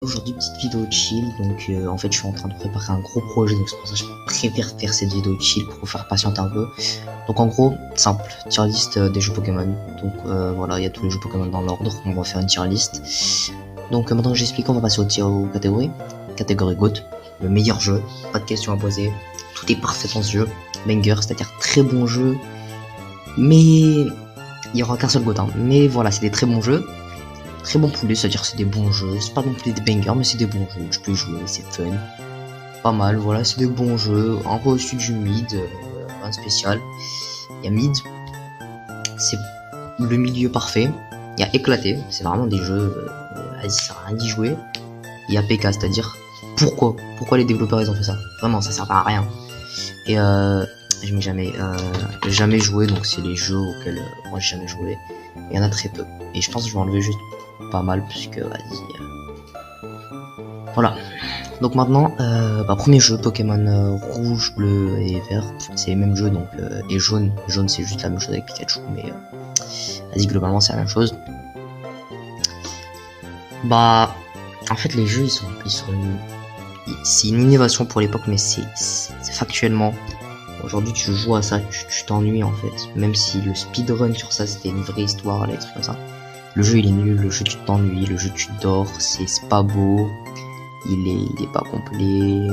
Aujourd'hui, petite vidéo de chill, donc en fait je suis en train de préparer un gros projet, donc c'est pour ça que je préfère faire cette vidéo de chill pour vous faire patienter un peu. Donc en gros, simple, tier list des jeux Pokémon. Donc voilà, il y a tous les jeux Pokémon dans l'ordre, on va faire une tier list. Donc maintenant que j'explique, on va passer aux catégories. Catégorie GOAT, le meilleur jeu, pas de questions à poser, tout est parfait dans ce jeu. Banger, c'est-à-dire très bon jeu, mais il y aura qu'un seul GOAT, hein. Mais voilà, c'est des très bons jeux. Très bon poulet, c'est-à-dire que c'est des bons jeux, c'est pas non plus des bangers, mais c'est des bons jeux, tu peux y jouer, c'est fun, pas mal, voilà, c'est des bons jeux, un peu au-dessus du mid, rien de spécial. Il y a mid, c'est le milieu parfait, il y a éclaté, c'est vraiment des jeux, ça sert à rien d'y jouer. Il y a PK, c'est-à-dire, pourquoi les développeurs ils ont fait ça, vraiment, ça sert à rien. Et je n'ai jamais joué, donc c'est les jeux auxquels moi j'ai jamais joué, il y en a très peu, et je pense que je vais enlever juste pas mal puisque voilà. Donc maintenant premier jeu Pokémon rouge, bleu et vert, c'est les mêmes jeux, donc et jaune c'est juste la même chose avec Pikachu, mais vas-y, globalement c'est la même chose. Bah en fait les jeux ils sont c'est une innovation pour l'époque, mais c'est factuellement aujourd'hui tu joues à ça, tu t'ennuies en fait, même si le speedrun sur ça c'était une vraie histoire, les trucs comme ça. Le jeu il est nul, le jeu tu t'ennuies, le jeu tu dors, c'est pas beau, il est pas complet,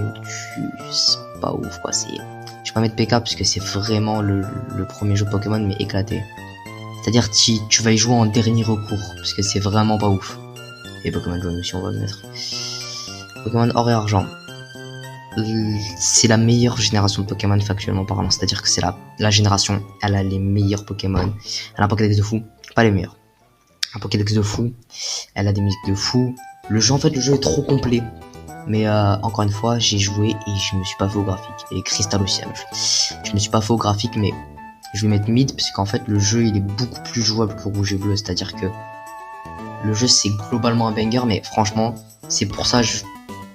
c'est pas ouf quoi, je vais pas mettre PK parce que c'est vraiment le premier jeu Pokémon mais éclaté. C'est-à-dire tu vas y jouer en dernier recours parce que c'est vraiment pas ouf. Et Pokémon jaune aussi on va le mettre. Pokémon or et argent. C'est la meilleure génération de Pokémon factuellement parlant, c'est-à-dire que c'est la génération, elle a les meilleurs Pokémon, elle a un Pokédex de fou, pas les meilleurs. Un Pokédex de fou, elle a des musiques de fou. Le jeu, en fait, le jeu est trop complet. Mais encore une fois, j'ai joué et je me suis pas fait au graphique. Et Crystal aussi, je me suis pas fait au graphique, mais je vais mettre mid parce qu'en fait, le jeu il est beaucoup plus jouable que rouge et bleu. C'est-à-dire que le jeu c'est globalement un banger, mais franchement, c'est pour ça,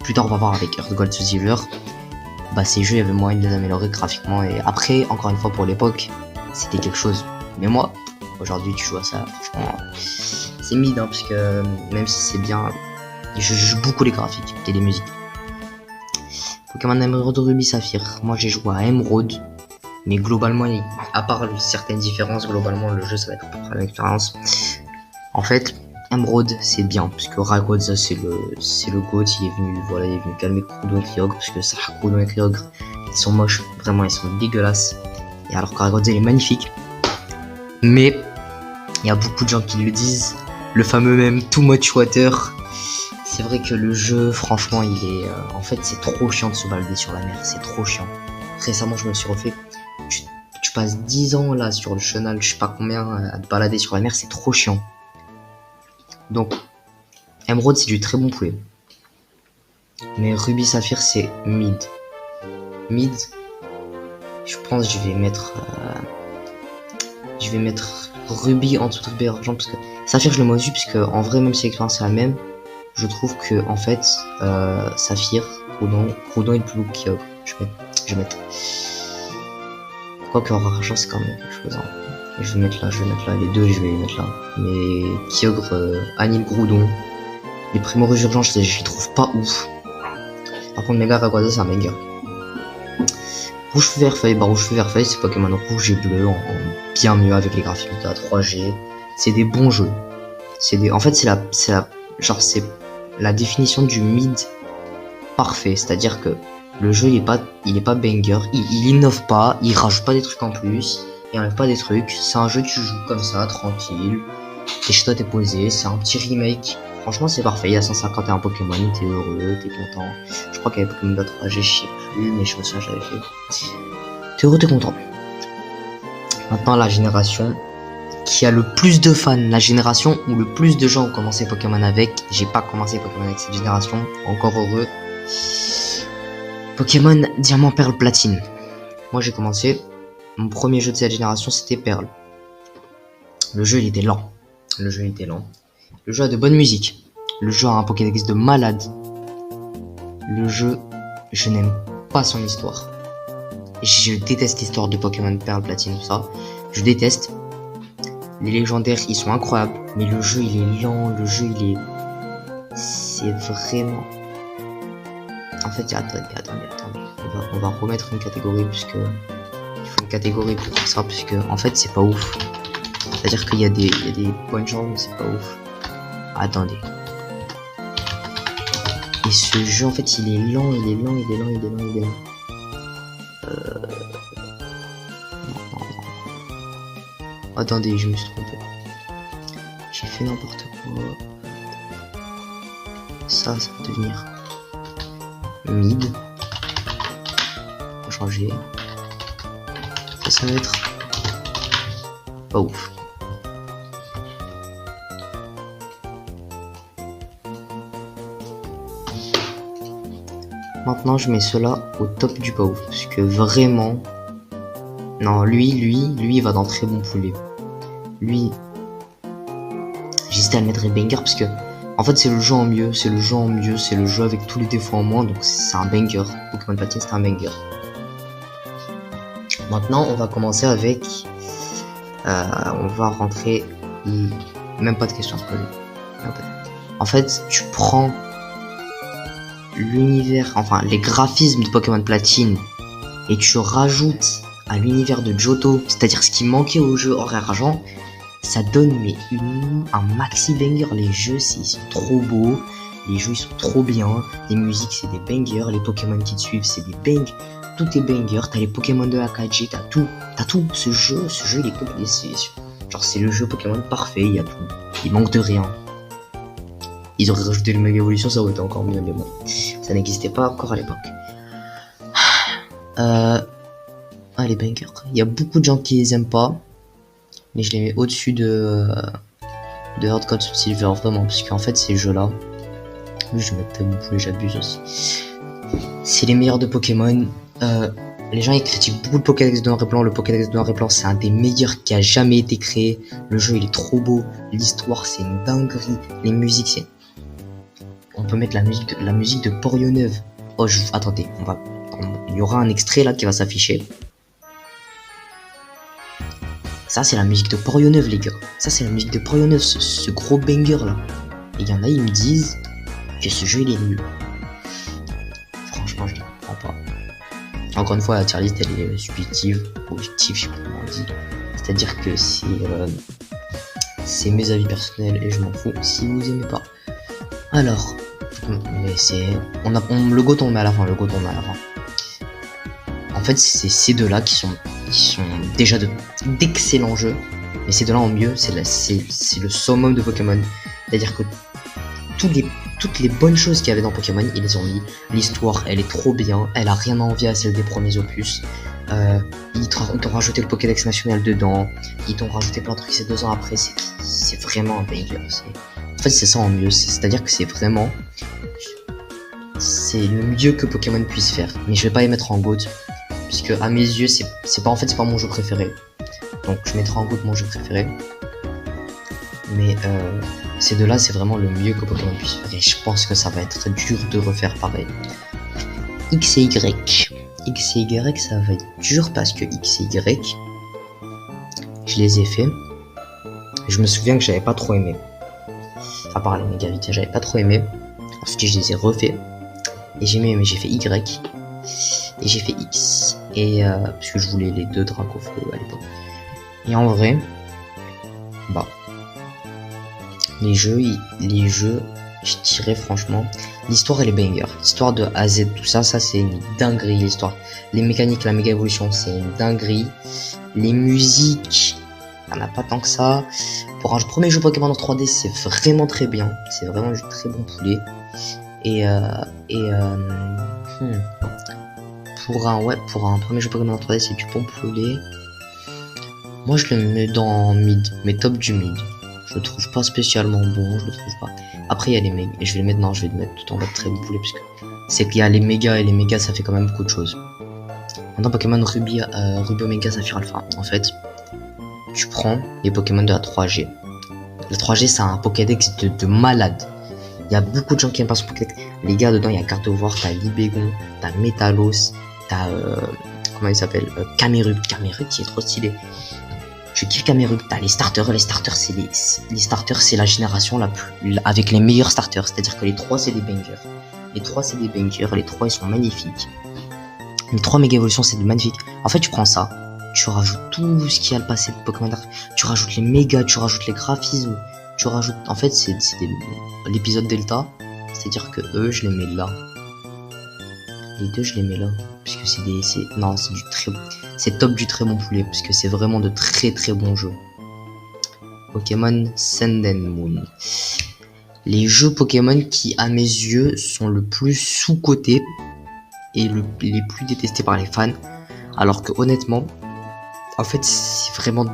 plus tard on va voir avec Earth Gold to Silver. Bah, ces jeux, il y avait moyen de les améliorer graphiquement. Et après, encore une fois, pour l'époque, c'était quelque chose. Mais moi, aujourd'hui, tu joues à ça, franchement, c'est mid, hein, parce que même si c'est bien, je joue beaucoup les graphiques et les musiques. Pokémon Emerald, Ruby, Saphir. Moi, j'ai joué à Emerald, mais globalement, à part certaines différences, globalement, le jeu, ça va être à peu près la même expérience. En fait, Emerald, c'est bien, parce que Rayquaza, c'est le GOAT, il est venu calmer Groudon et Kyogre, parce que ça, Groudon et Kyogre, ils sont moches, vraiment, ils sont dégueulasses. Et alors que Rayquaza, il est magnifique. Mais, il y a beaucoup de gens qui le disent, le fameux même Too Much Water. C'est vrai que le jeu, franchement, il est... en fait, c'est trop chiant de se balader sur la mer, c'est trop chiant. Récemment, je me suis refait... Tu passes 10 ans, là, sur le chenal, je sais pas combien, à te balader sur la mer, c'est trop chiant. Donc, Emerald, c'est du très bon poulet. Mais Ruby Saphir, c'est mid. Mid, je pense que je vais mettre Ruby en dessous de Ruby Argent, parce que Saphir, je le mets au-dessus, parce que en vrai, même si l'expérience est la même, je trouve que en fait, Saphir, Groudon est le plus beau que Kyogre. Je vais mettre. Quoique Or Argent, c'est quand même quelque chose, hein. Je vais mettre là, les deux, je vais les mettre là. Mais Kyogre, Anil, Groudon, les Primordiaux Urgents, je les trouve pas ouf. Par contre, Mega Rayquaza, c'est un banger. Rouge Feu Vert Feuille, Rouge Feu Vert Feuille, c'est Pokémon rouge et bleu, en bien mieux avec les graphiques de la 3G. C'est des bons jeux. En fait, c'est la définition du mid parfait, c'est-à-dire que le jeu il est pas banger, il innove pas, il rajoute pas des trucs en plus, il enlève pas des trucs, c'est un jeu tu joues comme ça, tranquille, t'es chez toi, t'es posé, c'est un petit remake, franchement c'est parfait, il y a 151 Pokémon, t'es heureux, t'es content, je crois qu'il y avait Pokémon de 3G, je sais plus, mais je me souviens j'avais fait, t'es heureux, t'es content. Maintenant la génération qui a le plus de fans, la génération où le plus de gens ont commencé Pokémon avec. J'ai pas commencé Pokémon avec cette génération, encore heureux. Pokémon Diamant, Perle, Platine. Moi j'ai commencé, mon premier jeu de cette génération c'était Perle. Le jeu il était lent. Le jeu a de bonnes musiques. Le jeu a un Pokédex de malade. Le jeu, je n'aime pas son histoire. Je déteste l'histoire de Pokémon Perle, Platine, tout ça. Je déteste. Les légendaires ils sont incroyables, mais le jeu il est lent, le jeu il est... c'est vraiment... En fait, attendez. On va remettre une catégorie puisque... Il faut une catégorie pour ça puisque en fait c'est pas ouf. C'est-à-dire qu'il y a des bonnes choses mais c'est pas ouf. Attendez. Et ce jeu en fait il est lent. Non. Attendez, je me suis trompé. J'ai fait n'importe quoi. Ça va devenir mid. On va changer. Ça va être pas ouf. Maintenant je mets cela au top du pas ouf parce que vraiment non lui il va dans très bon poulet. Lui j'hésitais à le mettre banger parce que en fait c'est le jeu en mieux, c'est le jeu avec tous les défauts en moins, donc c'est un banger. Pokémon Platine c'est un banger. Maintenant, on va commencer avec... on va rentrer... Même pas de questions à se poser. En fait, tu prends l'univers... Enfin, les graphismes de Pokémon Platine et tu rajoutes à l'univers de Johto, c'est-à-dire ce qui manquait au jeu Or et Argent, ça donne mais un maxi banger. Les jeux, ils sont trop beaux. Les jeux, ils sont trop bien. Les musiques, c'est des bangers. Les Pokémon qui te suivent, c'est des bangers. Tout est banger, t'as les Pokémon de AKG, t'as tout. Ce jeu il est complet, genre c'est le jeu Pokémon parfait, il y a tout. Il manque de rien. Ils auraient rajouté le Mega Evolution, ça aurait été encore mieux, mais bon. Ça n'existait pas encore à l'époque. Les bangers. Il y a beaucoup de gens qui les aiment pas. Mais je les mets au-dessus de Heart Gold Silver, vraiment. Parce qu'en fait, ces jeux-là. Lui, je vais mettre mon poulet, j'abuse aussi. C'est les meilleurs de Pokémon. Les gens ils critiquent beaucoup le Pokédex de Noir et Blanc. Le Pokédex de Noir et Blanc c'est un des meilleurs qui a jamais été créé. Le jeu il est trop beau. L'histoire c'est une dinguerie. Les musiques c'est... On peut mettre la musique de Porioneuve. Oh attendez, il y aura un extrait là qui va s'afficher. Ça c'est la musique de Porioneuve les gars. Ça c'est la musique de Porioneuve, ce gros banger là. Et il y en a ils me disent que ce jeu il est nul. Franchement je ne comprends pas. Encore une fois, la tier list elle est subjective, objective, je sais pas comment on dit. C'est-à-dire que c'est mes avis personnels et je m'en fous si vous aimez pas. Alors, mais c'est... le GOAT on le met à la fin, En fait, c'est ces deux-là qui sont déjà d'excellents jeux. Mais ces deux-là en mieux, c'est le summum de Pokémon. C'est-à-dire que toutes les bonnes choses qu'il y avait dans Pokémon, ils les ont mis. L'histoire, elle est trop bien. Elle a rien à envier à celle des premiers opus. Ils t'ont rajouté le Pokédex national dedans. Ils t'ont rajouté plein de trucs ces 2 ans après. C'est vraiment un banger. En fait, c'est ça en mieux. C'est-à-dire que c'est vraiment... C'est le mieux que Pokémon puisse faire. Mais je vais pas les mettre en GOAT. Puisque à mes yeux, c'est pas mon jeu préféré. Donc je mettrai en GOAT mon jeu préféré. Mais ces deux-là, c'est vraiment le mieux que Pokémon puisse faire. Et je pense que ça va être dur de refaire pareil. X et Y. X et Y, ça va être dur parce que X et Y, je les ai fait. Je me souviens que j'avais pas trop aimé. À part les mégavitaes, j'avais pas trop aimé. Ensuite, je les ai refaits. Et j'ai aimé, mais j'ai fait Y. Et j'ai fait X. Et parce que je voulais les 2 Dracofeu à l'époque. Et en vrai, bah. Les jeux, je dirais franchement, l'histoire elle est banger. L'histoire de A à Z, tout ça, c'est une dinguerie l'histoire. Les mécaniques, la méga évolution, c'est une dinguerie. Les musiques, il n'y en a pas tant que ça. Pour un premier jeu Pokémon en 3D, c'est vraiment très bien. C'est vraiment un très bon poulet. Pour un premier jeu Pokémon en 3D, c'est du bon poulet. Moi, je le mets dans mid, mais top du mid. Je le trouve pas spécialement bon, je le trouve pas. Après il y a les mégas, et je vais le mettre tout en bas de très bon poulet parce que c'est qu'il y a les mégas et les mégas ça fait quand même beaucoup de choses. Maintenant Pokémon Ruby Omega Saphir Alpha, en fait, tu prends les Pokémon de la 3G. La 3G c'est un Pokédex de malade. Il y a beaucoup de gens qui aiment pas ce Pokédex. Les gars dedans il y a Gardevoir, t'as Libégon, t'as Métalos, t'as comment il s'appelle Camerupt qui est trop stylé. Je kiffe Camerupt. T'as les starters. Les starters, c'est la génération la plus avec les meilleurs starters. C'est-à-dire que les 3 c'est des bangers. Les 3 ils sont magnifiques. Les 3 méga évolutions c'est magnifique. En fait, tu prends ça, tu rajoutes tout ce qui a le passé de Pokémon Dark, tu rajoutes les mégas, tu rajoutes les graphismes, tu rajoutes. En fait, c'est l'épisode Delta. C'est-à-dire que eux, je les mets là. Les deux, je les mets là. Puisque c'est top du très bon poulet. Parce que c'est vraiment de très très bons jeux. Pokémon Sun and Moon. Les jeux Pokémon qui, à mes yeux, sont le plus sous-cotés et les plus détestés par les fans. Alors que honnêtement, en fait, c'est vraiment.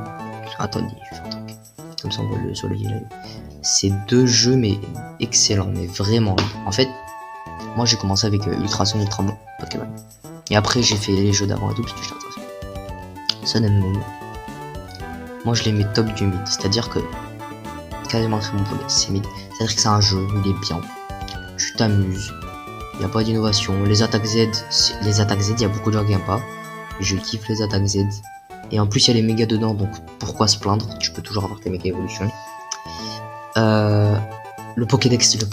Attendez, je fais un truc. Comme ça, on voit le soleil là. C'est 2 jeux, mais excellents, mais vraiment. En fait, moi j'ai commencé avec Ultra Sun et Ultra Moon Pokémon. Et après, j'ai fait les jeux d'avant et tout, parce que j'étais intéressé. Sun and Moon. Moi, je les mets top du mid. C'est-à-dire que. Quasiment très bon poulet, c'est mid. C'est-à-dire que c'est un jeu, il est bien. Tu t'amuses. Il n'y a pas d'innovation. Les attaques Z, il y a beaucoup de gens qui n'aiment pas. Je kiffe les attaques Z. Et en plus, il y a les mégas dedans, donc pourquoi se plaindre? Tu peux toujours avoir tes méga évolutions. Le Pokédex de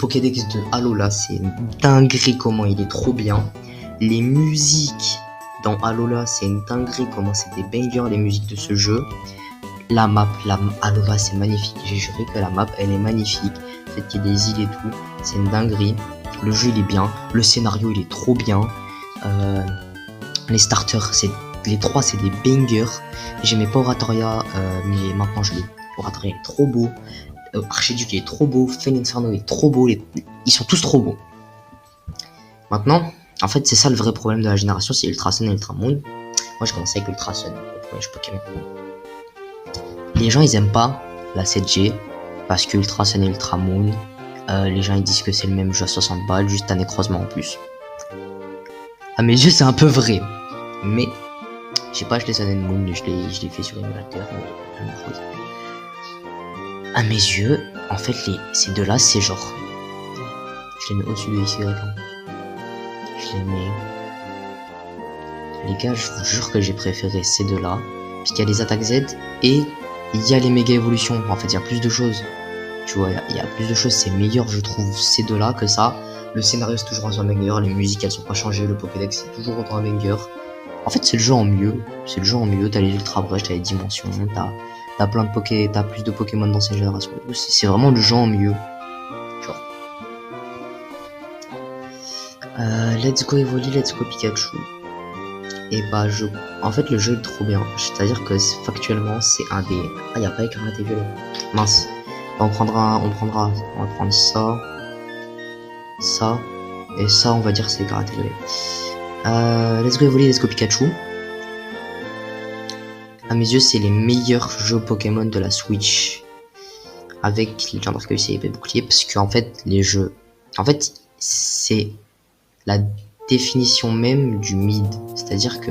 Alola, c'est une dinguerie comment il est trop bien. Les musiques dans Alola, c'est une dinguerie comment c'est des bangers les musiques de ce jeu. La map Alola, c'est magnifique. J'ai juré que la map, elle est magnifique. Le fait qu'il y ait des îles et tout, c'est une dinguerie. Le jeu, il est bien. Le scénario, il est trop bien. Les starters, les 3, c'est des bangers. J'aimais pas Oratoria, mais maintenant je l'ai. Oratoria est trop beau. Archiduc est trop beau. Fen Inferno est trop beau. Ils sont tous trop beaux. Maintenant, en fait, c'est ça le vrai problème de la génération, c'est Ultra Sun et Ultra Moon. Moi, j'ai commencé avec Ultra Sun, le premier jeu Pokémon. Les gens, ils aiment pas la 7G parce que Ultra Sun et Ultra Moon, les gens ils disent que c'est le même jeu à 60 balles, juste un écrasement en plus. À mes yeux, c'est un peu vrai, mais je sais pas, je les Sun and Moon, je l'ai fait sur émulateur, mais même chose. À mes yeux, en fait, ces deux-là, c'est genre. Je les mets au-dessus de ici, je les mets. Les gars, je vous jure que j'ai préféré ces deux-là, puisqu'il y a les attaques Z et il y a les méga évolutions. En fait, il y a plus de choses. Tu vois, il y a plus de choses. C'est meilleur, je trouve, ces deux-là que ça. Le scénario, c'est toujours un banger. Les musiques, elles sont pas changées. Le Pokédex, c'est toujours autant un banger. En fait, c'est le jeu en mieux. C'est le jeu en mieux. T'as les Ultra Brush, t'as les dimensions, t'as plein de t'as plus de Pokémon dans cette génération. C'est vraiment le jeu en mieux. Genre. Let's go Evoli, let's go Pikachu. Et bah, en fait, le jeu est trop bien. C'est-à-dire que factuellement, c'est un des. Ah, y a pas écrit à TV là. Mince. On va prendre ça. Ça. Et ça, on va dire c'est karaté. Let's go Evoli, let's go Pikachu. À mes yeux, c'est les meilleurs jeux Pokémon de la Switch. Avec Legend Arceus et épée bouclier. Parce qu'en fait, les jeux. En fait, c'est la définition même du mid. C'est-à-dire que.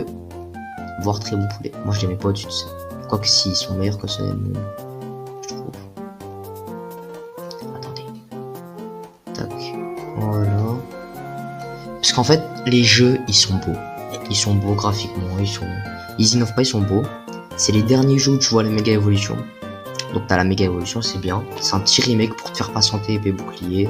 Voire très bon poulet. Moi, je les mets pas au-dessus de ça. Quoique si, ils sont meilleurs que ceux de. Je trouve. Attendez. Tac. Voilà. Parce qu'en fait, les jeux, ils sont beaux. Ils sont beaux graphiquement. Ils innovent pas, ils sont beaux. C'est les derniers jeux où tu vois la méga évolution. Donc t'as la méga évolution, c'est bien. C'est un petit remake pour te faire patienter épée bouclier.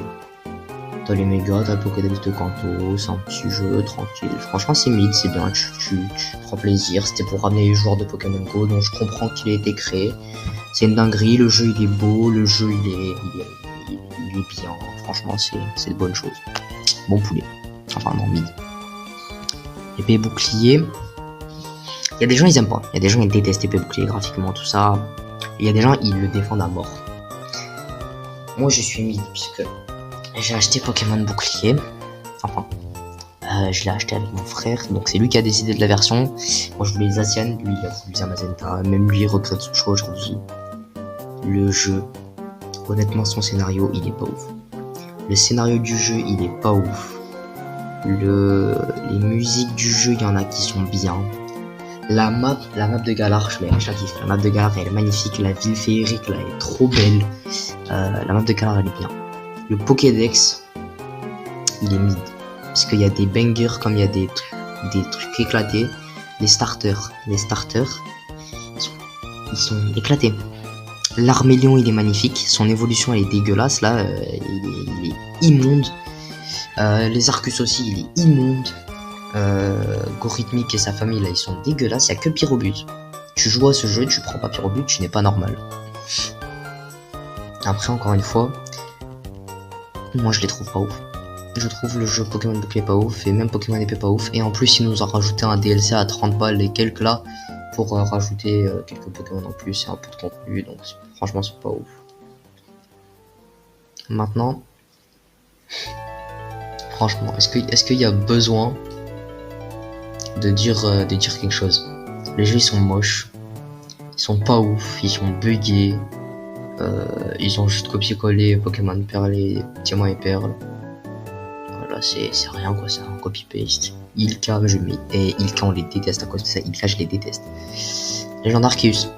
T'as les mégas, t'as le Pokédex de Kanto, c'est un petit jeu tranquille. Franchement c'est mid, c'est bien, tu prends plaisir. C'était pour ramener les joueurs de Pokémon Go, donc je comprends qu'il a été créé. C'est une dinguerie, le jeu il est beau, le jeu il est bien. Franchement c'est de bonnes choses. Bon poulet. Enfin non, mid. Épée bouclier. Il y a des gens ils aiment pas, il y a des gens ils détestent épée bouclier graphiquement tout ça. Il y a des gens ils le défendent à mort. Moi je suis mid puisque j'ai acheté Pokémon bouclier. Enfin je l'ai acheté avec mon frère, donc c'est lui qui a décidé de la version. Moi je voulais les Asian, lui il a voulu les Amazenta, même lui il regrette son choix aujourd'hui. Le jeu, honnêtement son scénario il est pas ouf. Le scénario du jeu il est pas ouf. Les musiques du jeu il y en a qui sont bien. La map de Galar, je la kiffe. La map de Galar elle est magnifique, la ville féerique là elle est trop belle. La map de Galar elle est bien. Le Pokédex, il est mid. Parce qu'il y a des bangers comme il y a des trucs éclatés. Les starters, ils sont éclatés. L'Armélion il est magnifique, son évolution elle est dégueulasse là, il est immonde. Les Arcus aussi il est immonde. Gorithmic et sa famille là ils sont dégueulasses, il y a que Pyrobut. Tu joues à ce jeu, tu prends pas Pyrobut, tu n'es pas normal. Après encore une fois, moi je les trouve pas ouf. Je trouve le jeu Pokémon Bouclier pas ouf et même Pokémon Épée pas ouf. Et en plus ils nous ont rajouté un DLC à 30 balles et quelques là pour rajouter quelques Pokémon en plus et un peu de contenu, donc franchement c'est pas ouf. Maintenant, franchement, est-ce qu'il y a besoin de dire quelque chose? Les jeux ils sont moches, ils sont pas ouf, ils sont buggés, ils ont juste copié-collé Pokémon Perle et Diamant et Perle. Voilà, c'est rien quoi, c'est un copy-paste. Ilka, et Ilka on les déteste à cause de ça, Ilka je les déteste. Légende Arceus.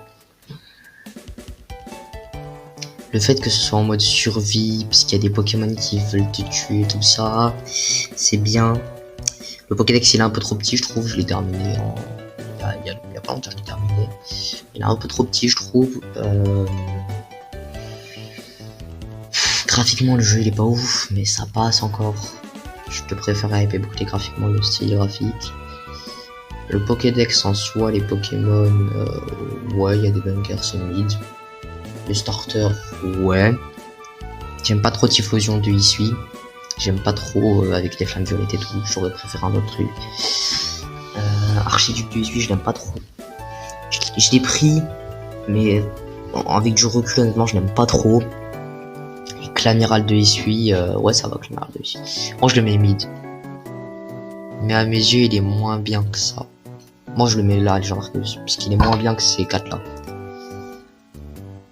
Le fait que ce soit en mode survie, parce qu'il y a des Pokémon qui veulent te tuer, tout ça, c'est bien. Le Pokédex il est un peu trop petit je trouve, je l'ai terminé en... Il y a pas longtemps je l'ai terminé. Il est un peu trop petit je trouve. Graphiquement le jeu il est pas ouf, mais ça passe encore. Je te préfère hyper beaucoup graphiquement le style graphique. Le Pokédex en soi, les Pokémon, ouais, il y a des bunkers, c'est mid. Les starters, ouais. J'aime pas trop Typhlosion de Isui. J'aime pas trop avec les flammes violettes et tout. J'aurais préféré un autre truc. Archiduc de Isui, je l'aime pas trop. Je l'ai pris, mais avec du recul, honnêtement, je l'aime pas trop. Et Clamiral de Isui, ouais, ça va, Clamiral de Isui. Moi, je le mets mid. Mais à mes yeux, il est moins bien que ça. Moi, je le mets là, Légende Arceus, parce qu'il est moins bien que ces 4 là.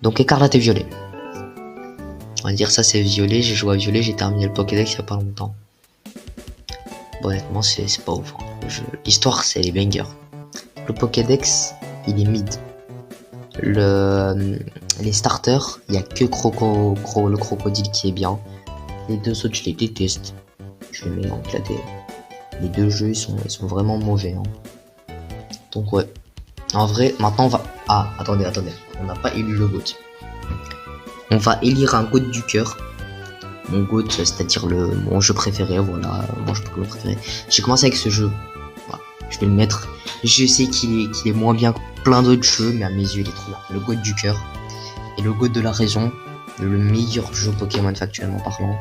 Donc, Écarlate et Violet. On va dire ça, c'est Violet. J'ai joué à Violet, j'ai terminé le Pokédex il y a pas longtemps. Bon, honnêtement, c'est pas ouf. Hein. L'histoire, c'est les bangers. Le Pokédex, il est mid. Les starters, il y a que le crocodile qui est bien. Les deux autres, je les déteste. Je les mets en éclaté. Les deux jeux, ils sont vraiment mauvais. Hein. Donc ouais. En vrai, maintenant on va... Ah, attendez. On n'a pas élu le GOAT. On va élire un GOAT du cœur. Mon GOAT, c'est-à-dire mon jeu préféré, voilà. Mon jeu préféré. J'ai commencé avec ce jeu. Voilà. Je vais le mettre. Je sais qu'il est moins bien que plein d'autres jeux, mais à mes yeux, il est trop bien. Le GOAT du cœur. Et le GOAT de la raison. Le meilleur jeu Pokémon factuellement parlant.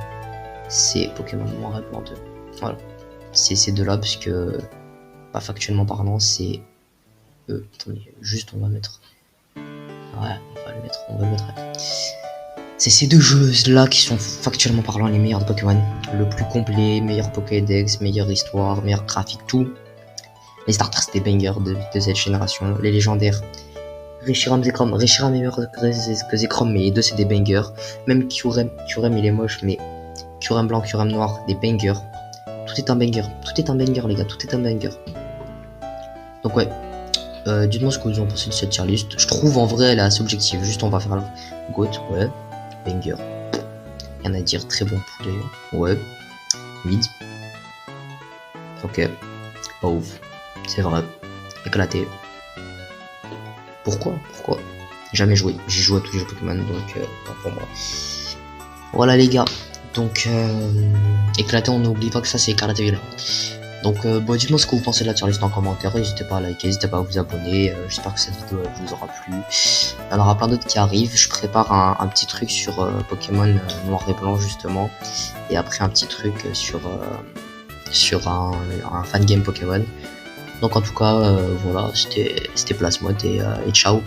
C'est Pokémon Noir et Blanc 2. Voilà. C'est ces deux-là, parce que... Pas factuellement parlant, c'est... attendez, juste on va mettre... Ouais, on va le mettre. C'est ces deux jeux-là qui sont factuellement parlant les meilleurs de Pokémon. Le plus complet, meilleur Pokédex, meilleure histoire, meilleur graphique, tout. Les starters, c'est des bangers de cette génération. Les légendaires, Reshiram, Zekrom. Reshiram est meilleur que Zekrom, mais les deux, c'est des bangers. Même Kyurem, il est moche, mais Kyurem blanc, Kyurem noir, des bangers. Tout est un banger, les gars, tout est un banger. Donc ouais, dites-moi ce que vous en pensez de cette tier list. Je trouve en vrai elle est assez objective, juste on va faire le GOAT, ouais, banger. Rien à dire, très bon poulet, ouais, mid. Ok, pas ouf, c'est vrai, éclaté. Pourquoi? Jamais joué, j'ai joué à tous les jeux Pokémon, donc pas pour moi. Voilà les gars. Donc, éclaté, on n'oublie pas que ça c'est Écarlate et Violet. Donc, bon, dites-moi ce que vous pensez de la tier list en commentaire. N'hésitez pas à liker, n'hésitez pas à vous abonner. J'espère que cette vidéo vous aura plu. Il y en aura plein d'autres qui arrivent. Je prépare un petit truc sur Pokémon Noir et Blanc justement. Et après un petit truc sur un fan game Pokémon. Donc en tout cas, voilà, c'était Plasmode et ciao.